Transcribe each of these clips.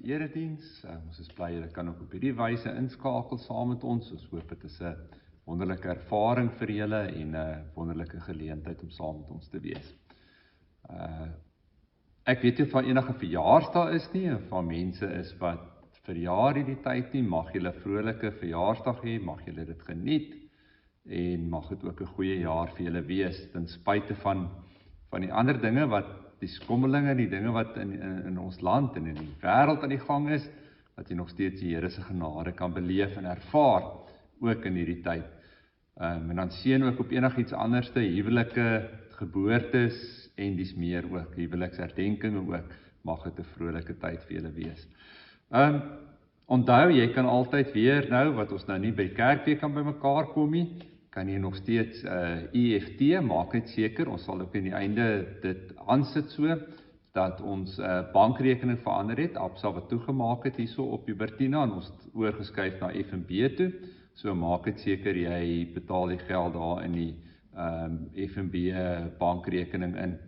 erediens. Ons is bly julle kan ook op hierdie wyse inskakel saam met ons. Ons hoop dit is 'n wonderlike ervaring vir julle en 'n wonderlike geleentheid om saam met ons te wees. Ek weet nie of daar enige verjaarsdag is nie, of daar mense is wat verjaar hierdie tyd nie. Mag julle 'n vrolike verjaarsdag hê, mag julle dit geniet en mag dit ook 'n goeie jaar vir julle wees, ten spyte van die ander dinge wat die skommelinge, die dinge wat in ons land en in die wêreld aan die gang is, dat jy nog steeds die Here se genade kan beleef en ervaar, ook in hierdie tyd. En dan seën ook op enigiets anderste, huwelike, geboortes en dis meer ook, huweliksherdenkinge ook, mag dit 'n vrolike tyd vir julle wees. Onthou, jy kan altyd weer nou, wat ons nou nie by kerkweek kan by mekaar kom nie, kan jy nog steeds EFT, maak net seker, ons sal ook in die einde dit aansit so, dat ons bankrekening verander het, Absa wat toegemaak het hierso op Hubertina, en ons het oorgeskuif na FNB toe, so maak dit seker jy betaal die geld daar in die FNB bankrekening in.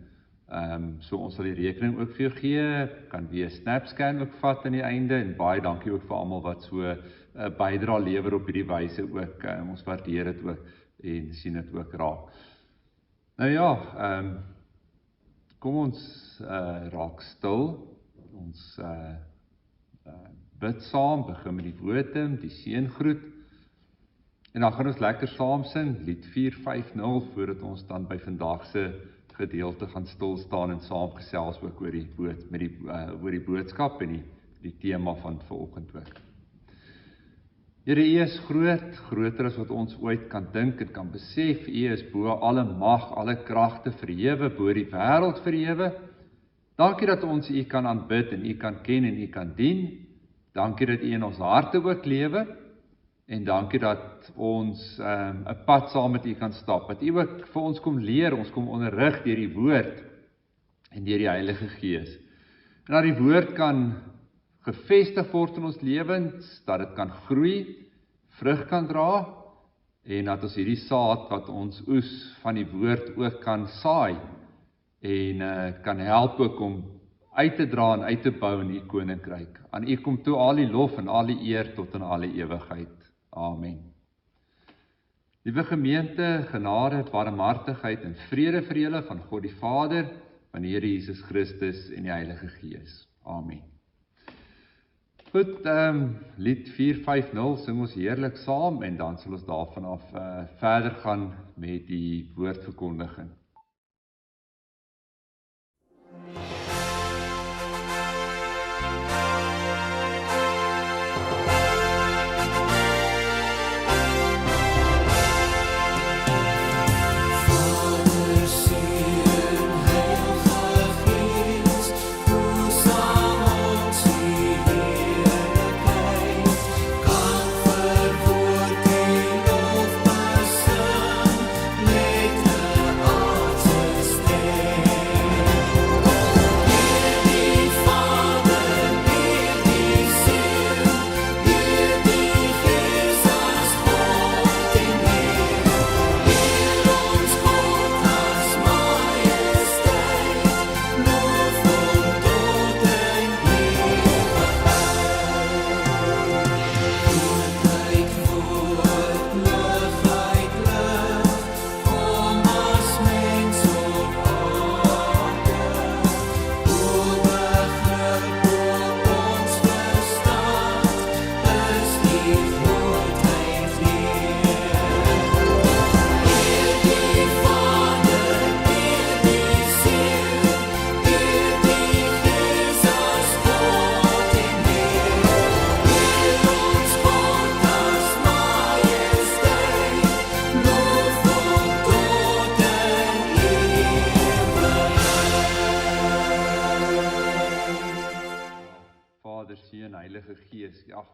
So ons sal die rekening ook vir jou gee, kan weer SnapScan ook vat aan die einde, en baie dankie ook vir almal wat so bydra lewer op hierdie wyse ook, ons waardeer dit ook, en sien dit ook raak. Nou ja, kom ons raak stil, ons bid saam, begin met die wotum, die seëngroet, en dan gaan ons lekker saam sing, lied 450, voordat ons dan by vandag se gedeelte gaan stil staan en saam gesels ook oor die boodskap en die tema van vanoggend ook. Here, U is groot, groter as wat ons ooit kan dink en kan besef. U is bo alle mag, alle kragte verhewe, bo die wêreld verhewe. Dankie dat ons U kan aanbid en U kan ken en U kan dien. Dankie dat U in ons harte ook lewe. En dankie dat ons 'n pad saam met U kan stap. Dat U ook vir ons kom leer, ons kom onderrig deur die woord en deur die Heilige Gees. En dat die woord kan gevestig word in ons lewens, dat dit kan groei, vrug kan dra, en dat ons hierdie saad wat ons oes van die woord ook kan saai, en kan help ook om uit te dra en uit te bou in U koninkryk. Aan U kom toe al die lof en al die eer tot in alle ewigheid. Amen. Liewe gemeente, genade, barmhartigheid en vrede vir julle van God die Vader, van die Here Jesus Christus en die Heilige Gees. Amen. Goed, lied 450 sing ons heerlik saam en dan sal ons daarvan af verder gaan met die woordverkondiging.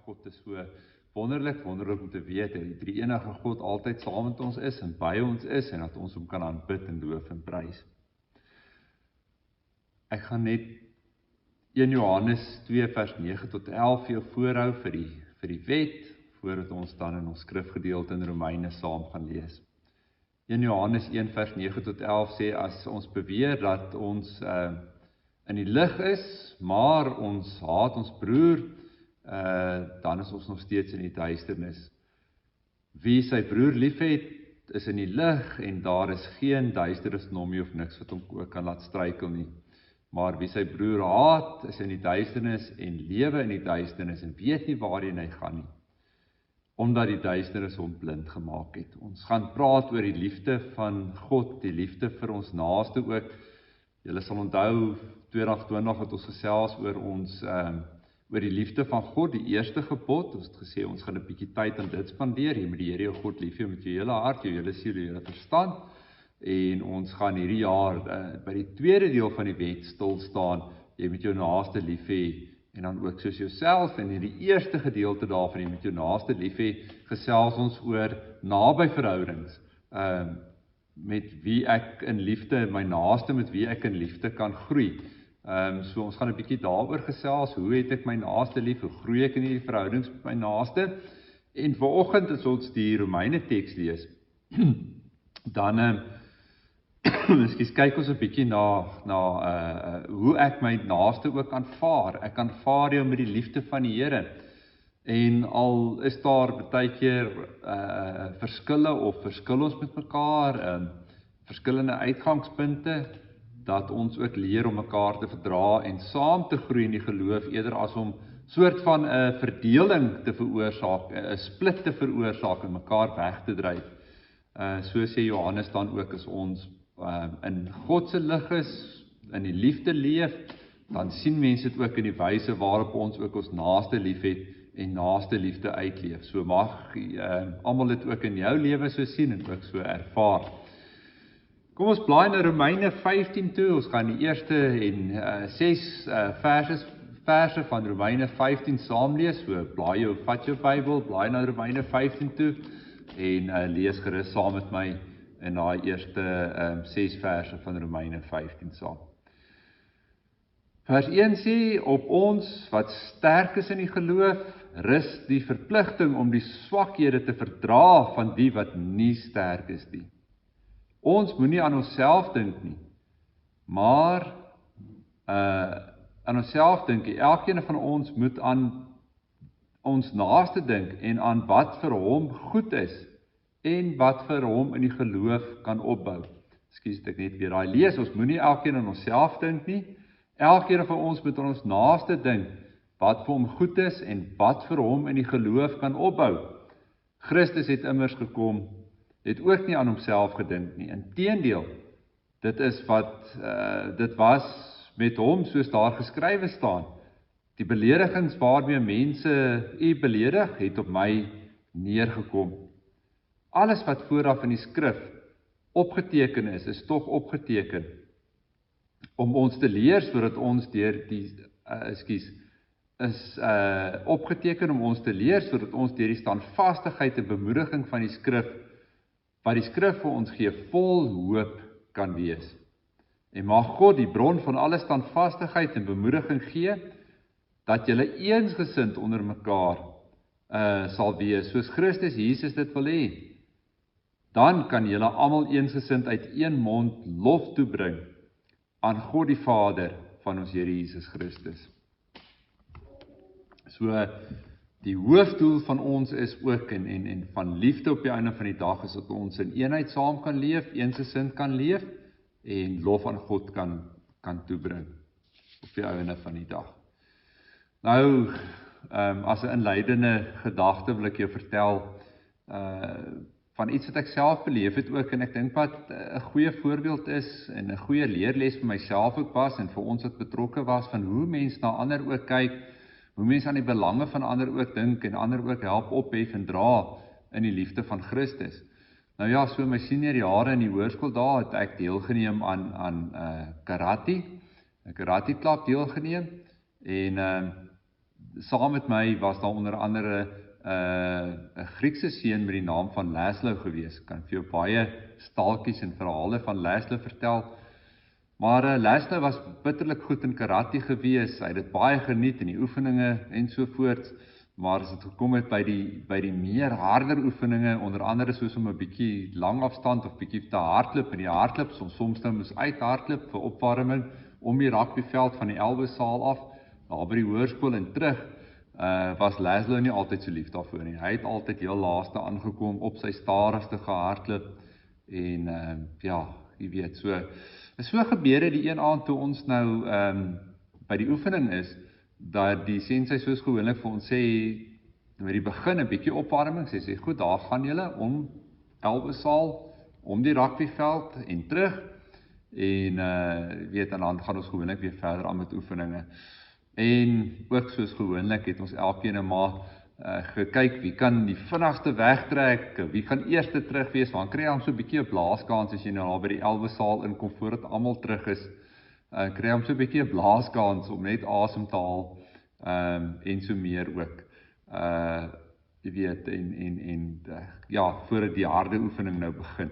God is so wonderlik om te weet dat die drie-enige God altyd saam met ons is en by ons is en dat ons hom kan aanbid en loof en prys. Ek gaan net 1 Johannes 2 vers 9 tot 11 vir jou voorhou vir die wet, voordat ons dan in ons skrifgedeelte in Romeine saam gaan lees. 1 Johannes 1 vers 9 tot 11 sê, as ons beweer dat ons in die lig is, maar ons haat ons broer, dan is ons nog steeds in die duisternis. Wie sy broer liefhet, is in die lig en daar is geen duisternis in hom nie of niks wat hom ook kan laat struikel nie. Maar wie sy broer haat, is in die duisternis en lewe in die duisternis en weet nie waarheen hy gaan nie, omdat die duisternis hom blind gemaak het. Ons gaan praat oor die liefde van God, die liefde vir ons naaste ook. Julle sal onthou 2020 het ons gesels oor die liefde van God, die eerste gebod. Ons het gesê ons gaan 'n bietjie tyd aan dit spandeer. Jy moet die Here jou God lief hê met jou hele hart, jou hele siel, jou hele verstand. En ons gaan hierdie jaar by die tweede deel van die wet stil staan. Jy moet jou naaste lief hê en dan ook soos jouself. En in die eerste gedeelte daarvan, jy moet jou naaste lief hê, gesels ons oor naby verhoudings. Met wie ek in liefde, my naaste met wie ek in liefde kan groei. So ons gaan 'n bietjie daaroor gesels, hoe het ek my naaste lief, hoe groei ek in die verhoudings met my naaste, en vanoggend as ons die Romeine teks lees, dan kyk ons 'n bietjie na hoe ek my naaste ook aanvaar. Ek aanvaar jou met die liefde van die Here, en al is daar baie keer verskille of verskil ons met mekaar, verskillende uitgangspunte, dat ons ook leer om mekaar te verdra en saam te groei in die geloof, eerder as om soort van 'n verdeling te veroorsaak, 'n split te veroorsaak en mekaar weg te dryf. So sê Johannes dan ook, as ons in God se lig is, in die liefde leef, dan sien mense dit ook in die wyse waarop ons ook ons naaste liefhet en naaste liefde uitleef. So mag almal dit ook in jou lewe so sien en ook so ervaar. Kom ons blaai na Romeine 15 toe. Ons gaan die eerste en 6 verse van Romeine 15 saam lees. So vat jou Bybel, blaai na Romeine 15 toe en lees gerus saam met my in daai eerste 6 verse van Romeine 15 saam. Vers 1 sê, op ons wat sterk is in die geloof, rus die verpligting om die swakhede te verdra van die wat nie sterk is nie. Ons moenie aan onsself dink nie, maar aan onsself dink nie. Elkeen van ons moet aan ons naaste dink en aan wat vir hom goed is en wat vir hom in die geloof kan opbou. Ekskuus, ek net weer daai lees, ons moenie elkeen aan onsself dink nie. Elkeen van ons moet aan ons naaste dink wat vir hom goed is en wat vir hom in die geloof kan opbou. Christus het immers gekom, het ook nie aan homself gedink nie. Inteendeel, dit was met hom soos daar geskrywe staan. Die beledigings waarmee mense u beledig, het op my neergekom. Alles wat vooraf in die skrif opgeteken is tog opgeteken om ons te leer, sodat ons opgeteken om ons te leer, sodat ons deur die standvastigheid en bemoediging van die skrif, wat die skrif vir ons gee, vol hoop kan wees. En mag God die bron van alle standvastigheid en bemoediging gee, dat julle eensgesind onder mekaar sal wees, soos Christus Jesus dit wil hê. Dan kan julle almal eensgesind uit een mond lof toebring aan God die Vader van ons Here Jesus Christus. So, die hoofdoel van ons is ook, en van liefde op die einde van die dag, is dat ons in eenheid saam kan leef, eensgesind kan leef, en lof aan God kan toebring, op die einde van die dag. Nou, as 'n inleidende gedagte wil ek jou vertel, van iets wat ek self beleef het ook, en ek dink wat 'n goeie voorbeeld is, en 'n goeie leerles vir myself ook was, en vir ons wat betrokke was, van hoe mens na ander ook kyk, hoe mens aan die belange van ander ook dink, en ander ook help ophef en dra in die liefde van Christus. Nou ja, so my senior jare in die hoërskool daar, het ek deelgeneem aan karate, 'n karate klub deelgeneem, en saam met my was daar onder andere 'n Griekse seun met die naam van Laszlo gewees. Ek kan vir jou baie staaltjies en verhale van Laszlo vertel. Maar Laszlo was bitterlik goed in karate gewees. Hy het dit baie geniet in die oefeninge en so voort. Maar as dit gekom het by die meer harder oefeninge, onder andere soos om 'n bietjie lang afstand of bietjie te hardloop, en die hardloop soms nou moes uithardloop vir opwarming, om die rugbyveld van die Elwesaal af, daar by die hoërskool en terug, was Laszlo nie altyd so lief daarvoor nie. Hy het altyd heel laaste aangekom, op sy stadigste gehardloop, en ja, jy weet, so gebeur het die een aand toe ons nou by die oefening is, dat die sensei soos gewoonlik vir ons sê, met die begin 'n bietjie opwarming, sê goed, daar gaan julle om Elwesaal, om die rugbyveld en terug, en en dan gaan ons gewoonlik weer verder aan met oefeninge. En ook soos gewoonlik het ons elkeen maar gekyk, wie kan die vinnigste wegtrek, wie kan eerste terug wees, want kry hom so 'n bietjie 'n blaaskans as jy nou al by die Elwesaal inkom voordat almal terug is, kry hom so 'n bietjie 'n blaaskans om net asem te haal, en so meer ook. Jy weet, ja, voordat die harde oefening nou begin.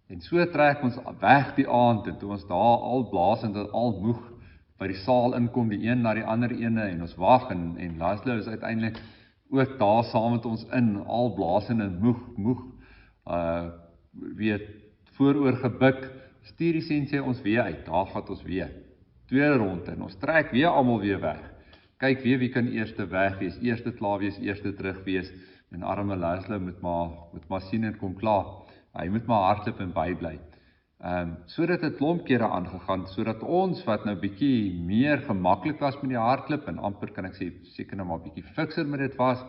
En so trek ons weg die aand, en toe ons daar al blaasend en al moeg by die saal inkom, die een na die ander ene, en ons wag, en Laszlo is uiteindelik ook daar saam met ons al blaasend en moeg, vooroor gebuk, stuur die sensei ons weer uit, daar gaan ons weer, tweede ronde, en ons trek weer almal weer weg, kyk weer wie kan eerste weg wees, eerste klaar wees, eerste terug wees, en arme Laszlo moet maar sien en kom klaar, hy moet maar hardloop en bybly. So dat het klomp kere aangegaan, sodat ons wat nou bietjie meer gemaklik was met die hardloop, en amper kan ek sê, seker nou maar bietjie fikser met dit was,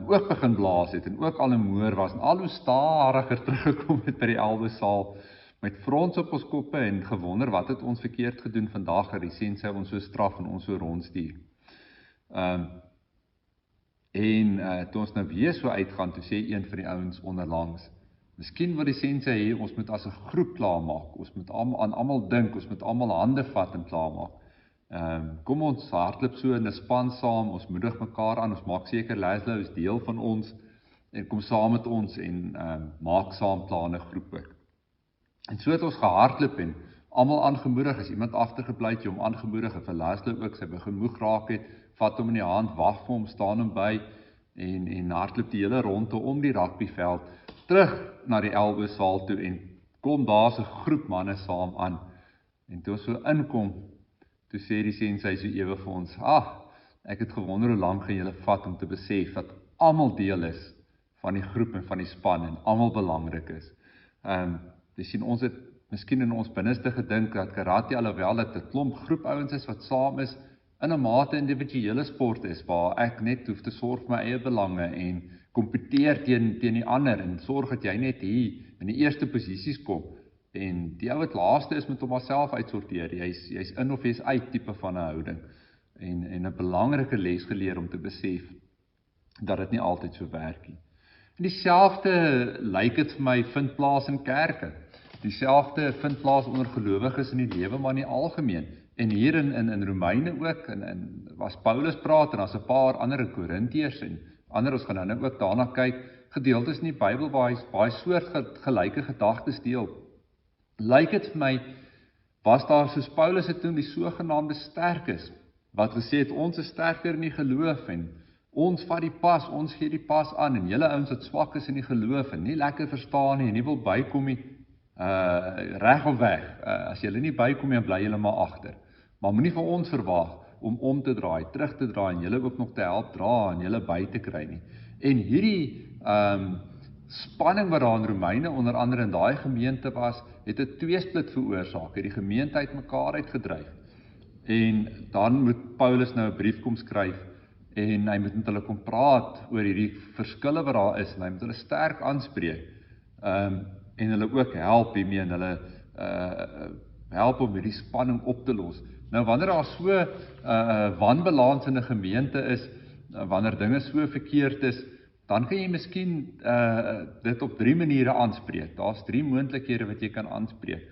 ook begin blaas het, en ook al 'n moer was, en al hoe stadiger teruggekom het by die Elwesaal, met frons op ons koppe, en gewonder, wat het ons verkeerd gedoen vandag, dat die sensei ons so straf, en ons so rondstuur. Toe ons nou weer so uitgaan, toe sê een van die ouens onderlangs, miskien wil die sensei hê, ons moet as 'n groep klaarmaak, ons moet aan almal dink, ons moet almal hande vat en klaarmaak. Kom ons hardloop so in 'n span saam, ons moedig mekaar aan, ons maak seker Laszlo is deel van ons, en kom saam met ons, en maak saam klaar in 'n groep ook. En so het ons gehardloop, en almal aangemoedig, as iemand agtergebly het, jy hom aangemoedig, en vir Laszlo ook, sy begin moeg raak het, vat hom in die hand, wag vir hom, staan hom by, en hardloop die hele ronde om die rugbyveld, terug na die Elwesaal toe, en kom daar so 'n groep manne saam aan, en toe ons so inkom, toe sê die sensei so ewe vir ons, ek het gewonder hoe lank gaan julle vat om te besef, dat almal deel is van die groep en van die span, en almal belangrik is. Dis sien, ons het miskien in ons binneste gedink, dat karate, alhoewel dit 'n klomp groepouens is, wat saam is, in 'n mate individuele sport is, waar ek net hoef te sorg vir my eie belange, en kompeteer teen die ander, en sorg dat jy net hier in die eerste posisies kom, en die ou wat laaste is, moet hom maar self uitsorteer, jy's in of jy's uit tipe van 'n houding, en 'n belangrike les geleer om te besef, dat dit nie altyd so werk nie. En dieselfde lyk dit vir my, vind plaas in kerke, dieselfde vind plaas onder gelowiges in die lewe, maar in die algemeen, en hier in Romeine ook, en was Paulus praat, en as 'n paar ander in Korintiërs, en ander, ons gaan nou ook daarna kyk, gedeeltes in die Bybel, waar hy baie soort gelyke gedagtes deel. Lyk dit vir my, was daar soos Paulus het doen, die sogenaamde sterkes, wat gesê het, ons is sterker in die geloof, en ons vat die pas, ons gee die pas aan, en julle ouens wat swak is in die geloof, en nie lekker verstaan nie, en nie wil bykom nie, reg of weg, as julle nie bykom nie, dan bly julle maar agter, maar moenie van ons verwag, om te draai, terug te draai, en julle ook nog te help dra, en julle by te kry nie. En hierdie spanning wat daar in Romeine onder andere in daai gemeente was, het 'n tweesplit veroorsaak, het die gemeente uit mekaar uitgedryf. En dan moet Paulus nou 'n brief kom skryf, en hy moet met hulle kom praat oor hierdie verskille wat daar is, en hy moet hulle sterk aanspreek, en hulle ook help hiermee, en hulle help om hierdie spanning op te los. Nou wanneer daar so wanbalans in 'n gemeente is, wanneer dinge so verkeerd is, dan kan jy miskien dit op 3 maniere aanspreek. Daar's 3 moontlikhede wat jy kan aanspreek.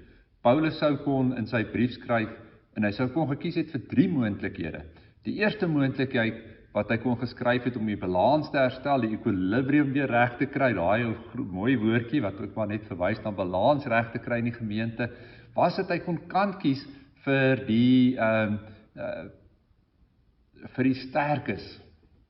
Paulus sou kon in sy brief skryf, en hy sou kon gekies het vir 3 moontlikhede. Die eerste moontlikheid wat hy kon geskryf het om die balans te herstel, die equilibrium weer reg te kry, daai mooi woordjie wat ook maar net verwys na balans reg te kry in die gemeente, was dit hy kon kant kies vir die sterkes.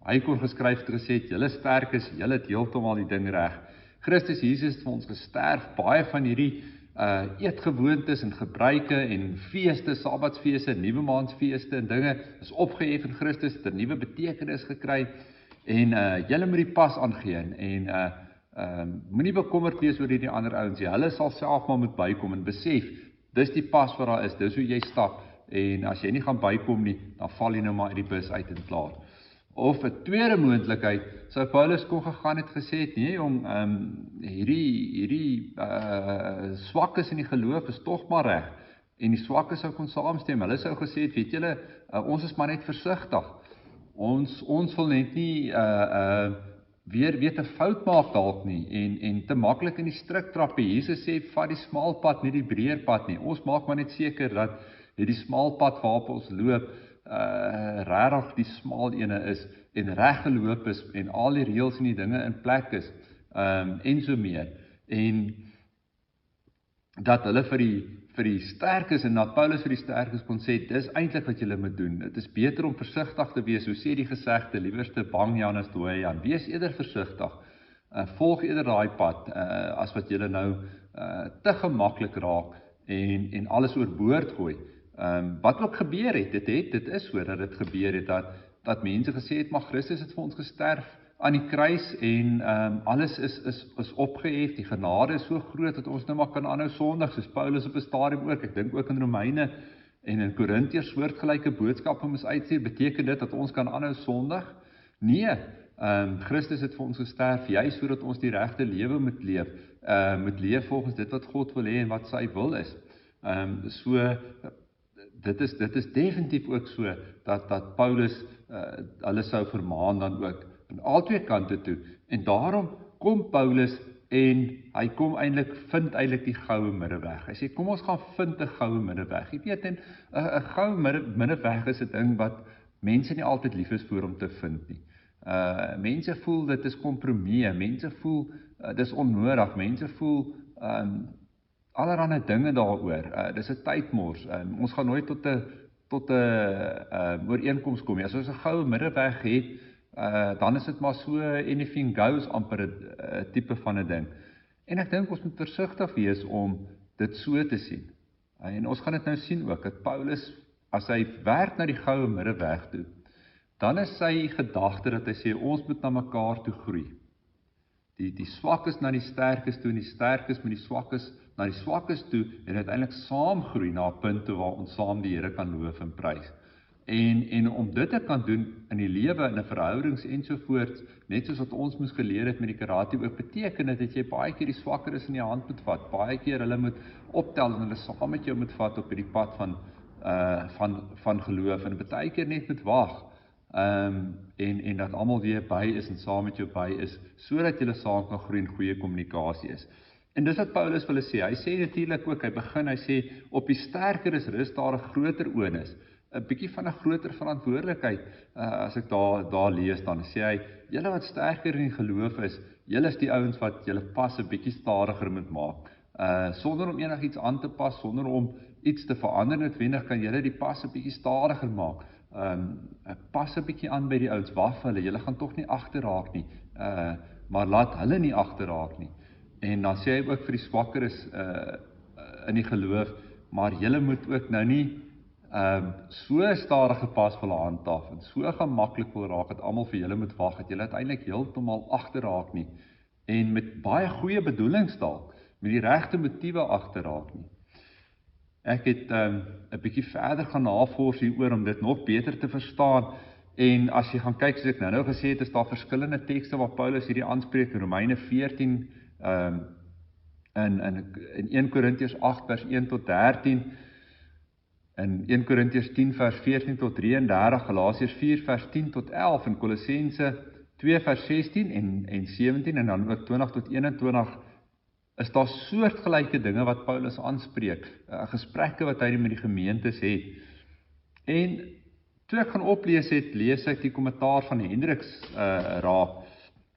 Hy kon geskryf het gesê, julle sterkes, julle het heeltemal die ding reg. Christus Jesus het vir ons gesterf, baie van hierdie eetgewoontes en gebruike en feeste, Sabbatsfeeste, nuwe maansfeeste en dinge is opgehef in Christus, het 'n nuwe betekenis gekry en julle moet die pas aangee en moenie bekommerd wees oor die ander ouens nie. Hulle sal self maar moet bykom en besef, dis die pas wat daar is, dis hoe jy stap en as jy nie gaan bykom nie, dan val jy nou maar uit die bus uit en klaar. Of 'n tweede moontlikheid, sou Paulus kon gegaan het gesê het, nee jong, hierdie swakkes in die geloof is tog maar reg. En die swakkes sou kon saamstem. Hulle sou gesê het, weet julle, ons is maar net versigtig. Ons wil net nie weer te fout maak dalk nie en te maklik in die strik trap. Jesus sê vat die smal pad, nie die breër pad nie. Ons maak maar net seker dat die smal pad waarop ons loop regtig die smal ene is en reg geloop is en al die reëls en die dinge in plek is en so meer. En dat hulle vir die sterkes en dat Paulus vir die sterkes kon sê, dis eintlik wat julle moet doen. Dit is beter om versigtig te wees, hoe sê die gesegde, liewerste bang Jan as dooie Jan. Wees eerder versigtig, volg eerder daai pad, as wat julle nou te gemaklik raak en alles oorboord gooi. Wat ook gebeur het, dit is so dat dit gebeur het, dat mense gesê het, maar Christus het vir ons gesterf aan die kruis en alles is opgehef, die genade is so groot dat ons nou maar kan aanhou sondig, soos Paulus op 'n stadium ook, ek dink ook in Romeine en in Korintiërs soortgelyke boodskappe moes uitstuur, beteken dit dat ons kan aanhou sondig? Nee, Christus het vir ons gesterf, juist sodat ons die regte lewe moet leef volgens dit wat God wil hê en wat sy wil is. So dit is definitief ook so dat Paulus hulle sou vermaan dan ook aan albei kante toe. En daarom kom Paulus en hy vind eintlik die goue middeweg. Hy sê kom ons gaan vind 'n goue middeweg. Jy weet, en 'n goue middeweg is 'n ding wat mense nie altyd lief is vir om te vind nie. Mense voel dit is kompromie, mense voel dis onnodig, mense voel allerlei dinge daaroor. Dis 'n tydmors. Ons gaan nooit tot 'n ooreenkoms kom nie. As ons 'n goue middeweg het, dan is dit maar so anything goes amper 'n tipe van 'n ding. En ek dink ons moet versigtig wees om dit so te sien. En ons gaan dit nou sien ook, dat Paulus, as hy werk na die goue middeweg toe, dan is sy gedagte dat hy sê, ons moet na mekaar toe groei. Die swakkes na die sterkes toe, en die sterkes met die swakkes na die swakkes toe, en uiteindelik saam groei na 'n punt toe waar ons saam die Here kan loof en prys. En om dit te kan doen in die lewe, in 'n verhoudings ensovoorts, net soos wat ons moes geleer het met die karate ook, beteken dit dat jy baie keer die swakkeres in die hand moet vat, baie keer hulle moet optel en hulle saam met jou moet vat op hierdie pad van geloof, en baie keer net moet wag, en dat almal weer by is en saam met jou by is, sodat julle saam kan groei en goeie kommunikasie is. En dis wat Paulus wil sê. Hy sê natuurlik ook, hy sê, op die sterkeres rus daar 'n groter onus, 'n bietjie van 'n groter verantwoordelikheid, as ek daar lees, dan sê hy, julle wat sterker in die geloof is, julle is die ouens wat julle pas 'n bietjie stadiger moet maak, sonder om enigiets aan te pas, sonder om iets te verander noodwendig, kan julle die pas 'n bietjie stadiger maak, pas 'n bietjie aan by die ouens, wag vir hulle, julle gaan tog nie agterraak nie, maar laat hulle nie agterraak nie. En dan sê hy ook vir die swakkeres in die geloof, maar julle moet ook nou nie so stadige pas wil handhaaf en so gemaklik wil raak dat almal vir julle moet wag, dat julle uiteindelik heeltemal agterraak nie en met baie goeie bedoelings dalk, met die regte motiewe agterraak nie. Ek het 'n bietjie verder gaan navors hieroor om dit nog beter te verstaan. En as jy gaan kyk, soos ek nou gesê het, is daar verskillende tekste waar Paulus hierdie aanspreek, in Romeine 14, in 1 Korintiërs 8 vers 1 tot 13, in 1 Korintiërs 10 vers 14 tot 33, Galasiërs 4 vers 10 tot 11, en Kolossense 2 vers 16 en 17, en dan ook 20 tot 21, is daar soortgelyke dinge wat Paulus aanspreek, gesprekke wat hy met die gemeentes het. En toe ek gaan oplees het, lees ek die kommentaar van Hendriks raak,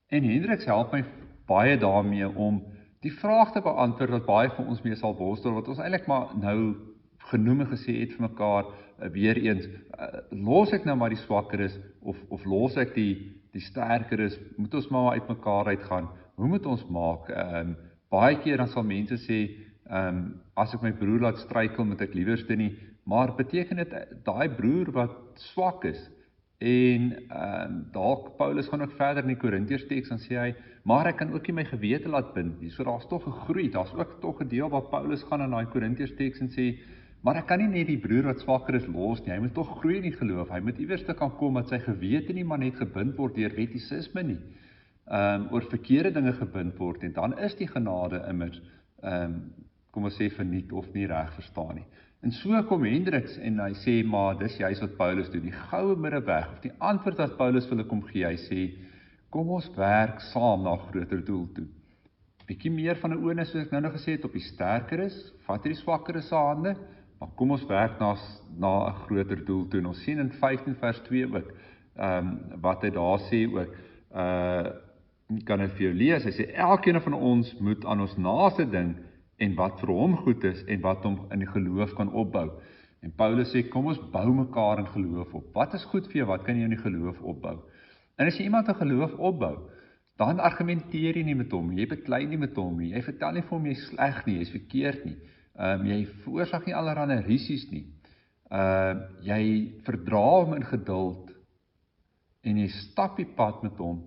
en Hendriks help my baie daarmee om die vraag te beantwoord wat baie van ons mee sal worstel, wat ons eintlik maar nou genoem en gesê het vir mekaar, weer eens, los ek nou maar die swakker is, of los ek die sterker is, moet ons maar uit mekaar uitgaan, hoe moet ons maak? Baie keer dan sal mense sê, As ek my broer laat struikel, moet ek liewerste nie, maar beteken dit, daai broer wat swak is, en dalk Paulus gaan ook verder in die Korintiërs teks, dan sê hy, maar ek kan ook nie my gewete laat bind nie, so daar's tog 'n groei, daar's ook tog 'n deel waar Paulus gaan in daai Korintiërs teks en sê, maar ek kan nie net die broer wat swakker is los nie, hy moet tog groei in die geloof, hy moet iewers te kan kom, dat sy gewete nie maar net gebind word deur wettisisme nie, oor verkeerde dinge gebind word, en dan is die genade immers, kom ons sê verniet of nie reg verstaan nie. En so kom Hendriks en hy sê, maar dis juist wat Paulus doen, die goue middeweg, of die antwoord wat Paulus vir hulle kom gee, hy sê, kom ons werk saam na 'n groter doel toe. Bietjie meer van 'n onus, soos ek nou gesê het, op die sterker is, vat die swakker is se hande, maar kom ons werk na 'n groter doel toe. En ons sien in 15 vers 2 ook, wat hy daar sê ook, kan ek vir jou lees, hy sê, elkeen van ons moet aan ons naaste ding, en wat vir hom goed is, en wat hom in die geloof kan opbou. En Paulus sê, kom ons bou mekaar in geloof op. Wat is goed vir jou, wat kan jy in die geloof opbou? En as jy iemand in geloof opbou, dan argumenteer jy nie met hom, jy beklei nie met hom nie, jy vertel nie vir hom jy is sleg nie, jy is verkeerd nie, jy veroorsaak nie allerlei risies nie, jy verdra hom in geduld, en jy stap die pad met hom,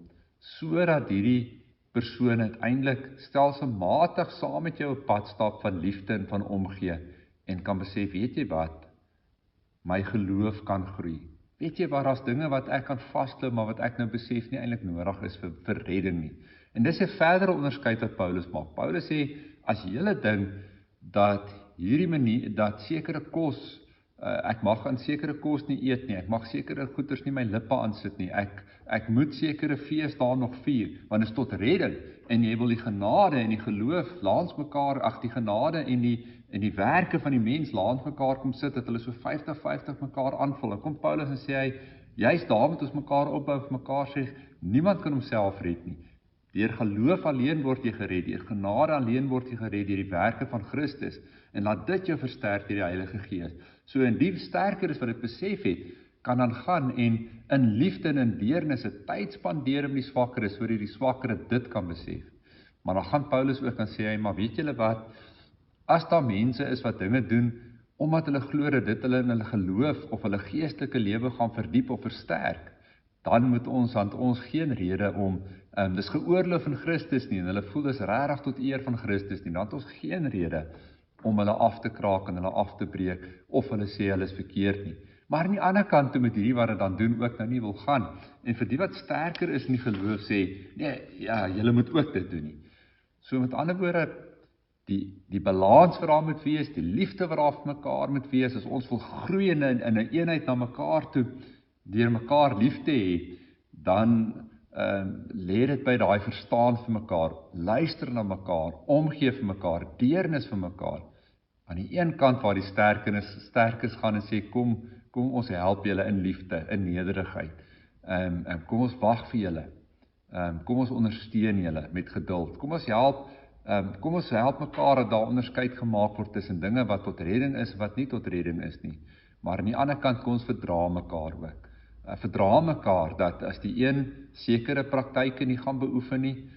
sodat hierdie persoon uiteindelik stelselmatig saam met jou op pad stap van liefde en van omgee, en kan besef, weet jy wat, my geloof kan groei. Weet jy wat, daar's dinge wat ek kan vasthou, maar wat ek nou besef nie eintlik nodig is vir redding nie. En dis 'n verdere onderskeid wat Paulus maak. Paulus sê, as jy dink dat hierdie manier, dat sekere kos, ek mag aan sekere kos nie eet nie, ek mag sekere goeders nie my lippe aansit nie, ek moet sekere feesdae nog vier, want dit is tot redding, en jy wil die genade en die geloof langs mekaar, die genade en die werke van die mens langs mekaar kom sit, dat hulle so 50-50 mekaar aanvul. En kom Paulus en sê hy, juist daar moet ons mekaar opbou, vir mekaar sê, niemand kan homself red nie. Deur geloof alleen word jy gered, deur genade alleen word jy gered, deur die werke van Christus, en laat dit jou versterk deur die Heilige Gees. So in die sterker is wat dit besef het, kan dan gaan en in liefde en in deernis 'n tyd spandeer om die swakker is, sodat die swakker dit kan besef. Maar dan gaan Paulus ook en sê hy, maar weet julle wat, as daar mense is wat dinge doen, omdat hulle glo dat dit hulle in hulle geloof of hulle geestelike lewe gaan verdiep of versterk, dan moet ons geen rede om, dis geoorloof in Christus nie, en hulle voel dis regtig tot eer van Christus nie, dan het ons geen rede om hulle af te kraak en hulle af te breek, of hulle sê hulle is verkeerd nie. Maar aan die ander kant, met hierdie wat dit dan doen, ook nou nie wil gaan, en vir die wat sterker is in die geloof sê, nee, ja, julle moet ook dit doen nie. So met ander woorde, die balans wat daar moet wees, die liefde wat daar vir mekaar moet wees, as ons wil groei in 'n eenheid na mekaar toe, deur mekaar lief te hê, dan lê dit by daai verstaan vir mekaar, luister na mekaar, omgee vir mekaar, deernis vir mekaar. Aan die een kant waar die sterkes gaan en sê, kom ons help julle in liefde, in nederigheid, kom ons wag vir julle, kom ons ondersteun julle met geduld, kom ons help mekaar dat daar onderskeid gemaak word tussen dinge wat tot redding is, wat nie tot redding is nie, maar aan die ander kant kom ons verdra mekaar ook, verdra mekaar, dat as die een sekere praktyke nie gaan beoefen nie,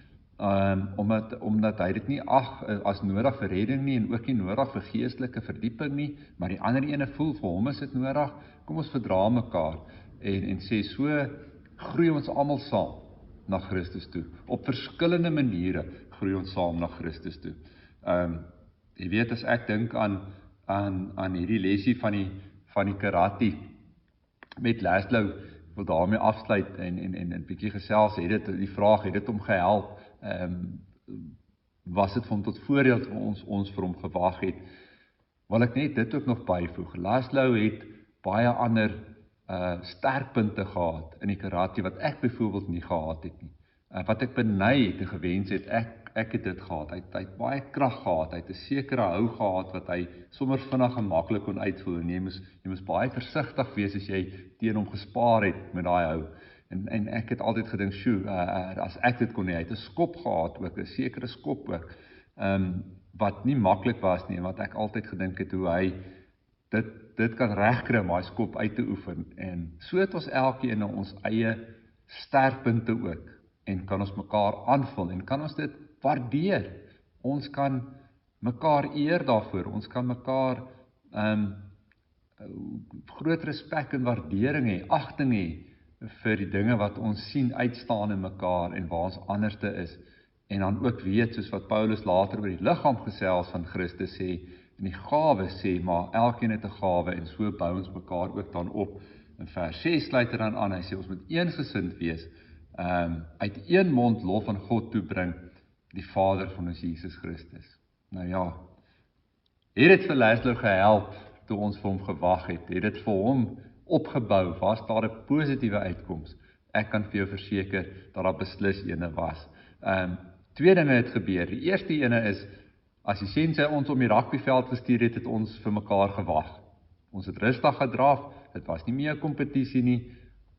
omdat hy dit nie as nodig vir redding nie, en ook nie nodig vir geestelike verdieping nie, maar die ander ene voel, vir hom is dit nodig, kom ons verdra mekaar, en sê, so groei ons almal saam na Christus toe, op verskillende maniere groei ons saam na Christus toe. Jy weet, as ek dink aan hierdie lesie van die karate, met Laszlo, wil daarmee afsluit, en 'n bietjie gesels, die vraag, het dit hom gehelp, was dit vir hom tot voordeel vir ons vir hom gewag het, wil ek net dit ook nog byvoeg, Laszlo het baie ander sterkpunte gehad in die karate, wat ek byvoorbeeld nie gehad het nie, wat ek beny het en gewens het, ek het dit gehad, hy het baie krag gehad, hy het 'n sekere hou gehad, wat hy sommer vinnig en maklik kon uitvoer, en jy moes baie versigtig wees, as jy teen hom gespaar het met daai hou, en ek het altyd gedink, as ek dit kon nie, hy het 'n skop gehad ook, 'n sekere skop ook, wat nie maklik was nie, en wat ek altyd gedink het, hoe hy dit kan regkry om daai skop uit te oefen, en so het ons elkeen na ons eie sterkpunte ook, en kan ons mekaar aanvul, en kan ons dit waardeer. Ons kan mekaar eer daarvoor. Ons kan mekaar groot respek en waardering hê, agting hê vir die dinge wat ons sien uitstaan in mekaar en waar ons anderste is. En dan ook weet, soos wat Paulus later oor die liggaam gesels van Christus sê, en die gawe sê, maar elkeen het 'n gawe en so bou ons mekaar ook dan op. In vers 6 sluit hy dan aan, hy sê ons moet eensgesind wees, uit een mond lof aan God toebring, die Vader van ons Jesus Christus. Nou ja, het dit vir Laszlo gehelp toe ons vir hom gewag het? Het dit vir hom opgebou? Was daar 'n positiewe uitkoms? Ek kan vir jou verseker dat daar beslis ene was. Twee dinge het gebeur. Die eerste ene is, as die Sensei ons om die rugbyveld gestuur het, het ons vir mekaar gewag. Ons het rustig gedraf, dit was nie meer 'n kompetisie nie,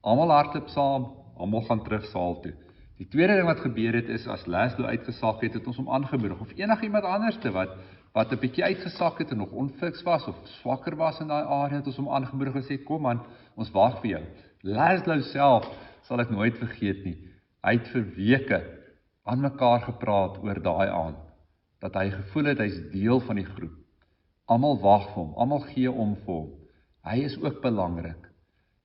almal hardloop saam, almal gaan terug saal toe. Die tweede ding wat gebeur het is, as Laszlo uitgesak het, het ons hom aangemoedig, of enigiemand anderste wat 'n bietjie uitgesak het en nog onfiks was, of swakker was in daai area, het ons hom aangemoedig en gesê, kom man, ons wag vir jou. Laszlo self sal ek nooit vergeet nie. Hy het vir weke aan mekaar gepraat oor daai aand, dat hy gevoel het, hy is deel van die groep. Almal wag vir hom, almal gee om vir hom. Hy is ook belangrik.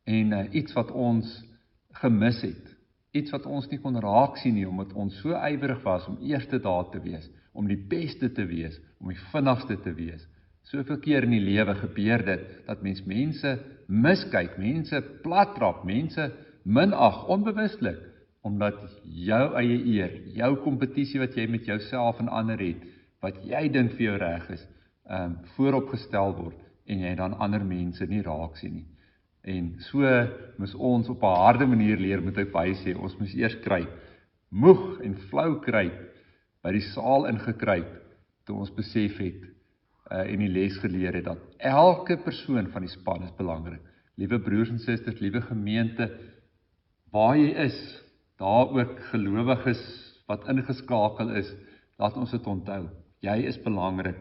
En iets wat ons gemis het, iets wat ons nie kon raak sien nie, omdat ons so ywerig was om eerste daar te wees, om die beste te wees, om die vinnigste te wees. Soveel keer in die lewe gebeur dit, dat mense miskyk, mense plattrap, mense minag, onbewuslik, omdat jou eie eer, jou kompetisie wat jy met jouself en ander het, wat jy dink vir jou reg is, vooropgestel word, en jy dan ander mense nie raak sien nie. En so moes ons op 'n harde manier leer, moet ek bysê, ons moes eers kruip, moeg en flou kruip, by die saal ingekruip, toe ons besef het, en die les geleer het, dat elke persoon van die span is belangrik. Liewe broers en susters, liewe gemeente, waar jy is, daar ook gelowiges wat ingeskakel is, laat ons dit onthou. Jy is belangrik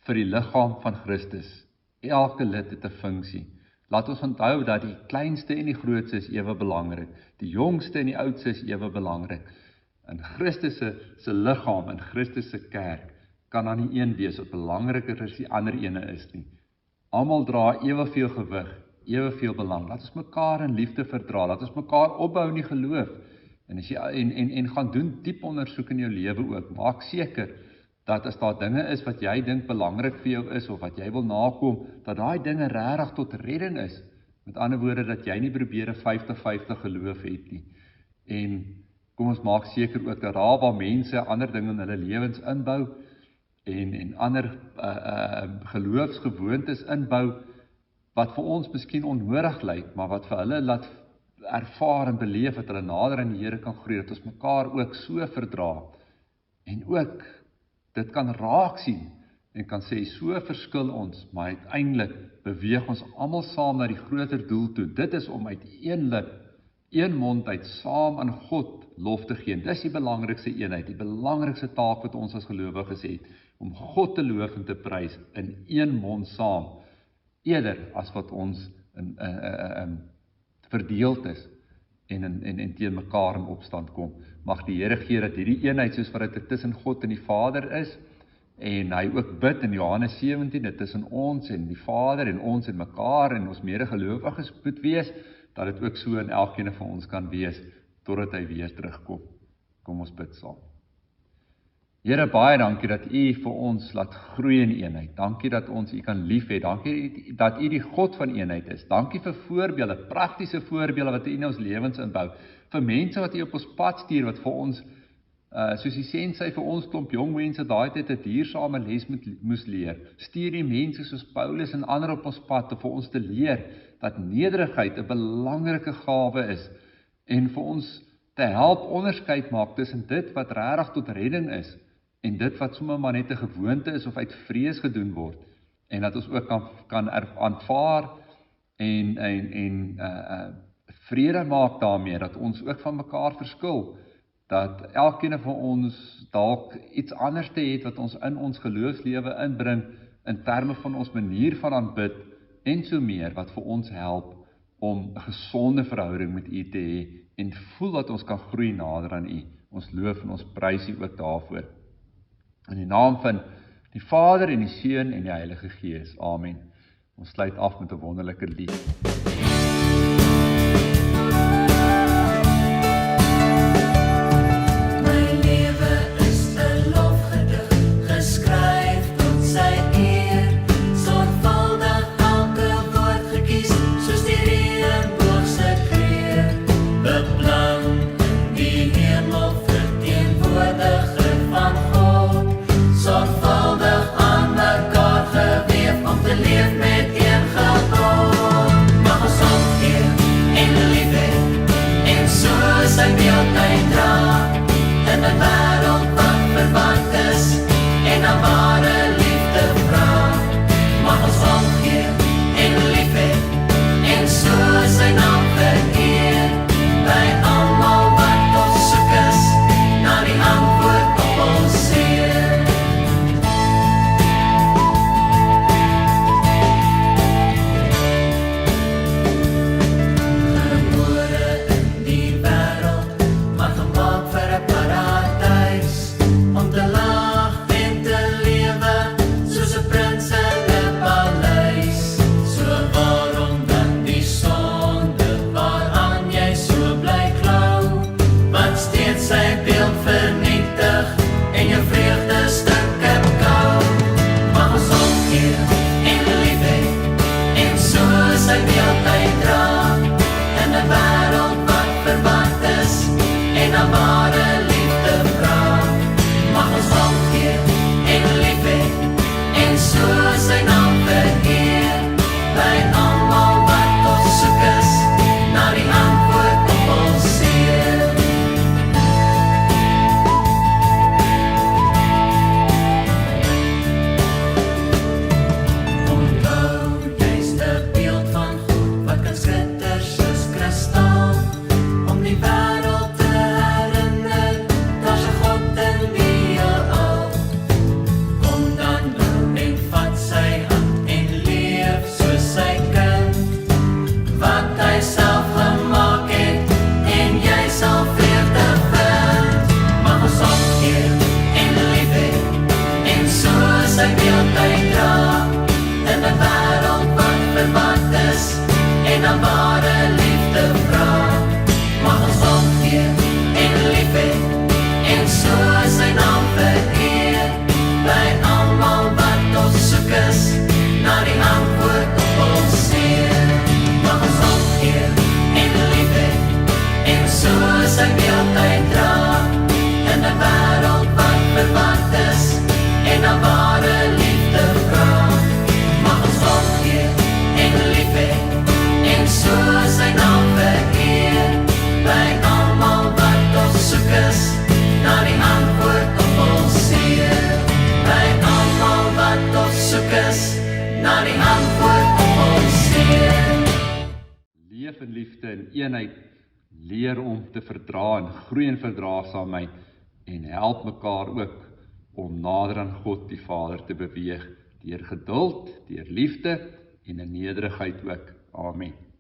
vir die liggaam van Christus. Elke lid het 'n funksie. Laat ons onthou dat die kleinste en die grootste is ewe belangrik. Die jongste en die oudste is ewe belangrik. In Christus se liggaam, in Christus se kerk, kan daar nie een wees wat belangriker as die ander ene is nie. Almal dra eweveel gewig, eweveel belang. Laat ons mekaar in liefde verdra, laat ons mekaar opbou in die geloof. En as jy en gaan doen diep ondersoek in jou lewe ook. Maak seker dat as daar dinge is wat jy dink belangrik vir jou is, of wat jy wil nakom, dat daai dinge regtig tot redding is. Met ander woorde, dat jy nie probeer 'n 50-50 geloof het nie. En kom ons maak seker ook dat daar waar mense ander dinge in hulle lewens inbou, en ander geloofsgewoontes inbou, wat vir ons miskien onnodig lyk, maar wat vir hulle laat ervaar en beleef, dat hulle nader aan die Here kan groei, dat ons mekaar ook so verdra, en ook dit kan raak sien, en kan sê, so verskil ons, maar uiteindelik beweeg ons almal saam na die groter doel toe. Dit is om uit een lip, een mond uit, saam aan God lof te gee. Dis die belangrikste eenheid, die belangrikste taak wat ons as gelowiges het, om God te loof en te prys, in een mond saam, eerder as wat ons verdeeld is, en teen mekaar in opstand kom. Mag die Here gee dat hierdie eenheid, soos wat dit tussen God en die Vader is, en hy ook bid in Johannes 17, dit tussen ons en die Vader, en ons en mekaar, en ons medegelowiges moet wees, dat dit ook so in elkeen van ons kan wees, totdat hy weer terugkom. Kom ons bid saam. Here, baie dankie dat U vir ons laat groei in eenheid. Dankie dat ons U kan lief hê. Dankie dat U die God van eenheid is. Dankie vir voorbeelde, praktiese voorbeelde wat U in ons lewens inbou. Vir mense wat U op ons pad stuur, wat vir ons, soos die Sensei vir ons klomp jong mense daai tyd 'n duursame les moes leer. Stuur die mense soos Paulus en ander op ons pad, om vir ons te leer dat nederigheid 'n belangrike gawe is, en vir ons te help onderskeid maak tussen dit wat regtig tot redding is, en dit wat sommer maar net 'n gewoonte is of uit vrees gedoen word, en dat ons ook kan aanvaar en vrede maak daarmee, dat ons ook van mekaar verskil, dat elkeen van ons dalk iets anders te het wat ons in ons geloofslewe inbring, in terme van ons manier van aanbid, en so meer, wat vir ons help om 'n gesonde verhouding met U te hê, en voel dat ons kan groei nader aan U. Ons loof en ons prys U ook daarvoor. In die naam van die Vader en die Seun en die Heilige Gees. Amen. Ons sluit af met 'n wonderlike lied. Leef in liefde en eenheid, leer om te verdra en groei in verdraagsaamheid en help mekaar ook om nader aan God die Vader te beweeg deur geduld, deur liefde en in nederigheid ook. Amen.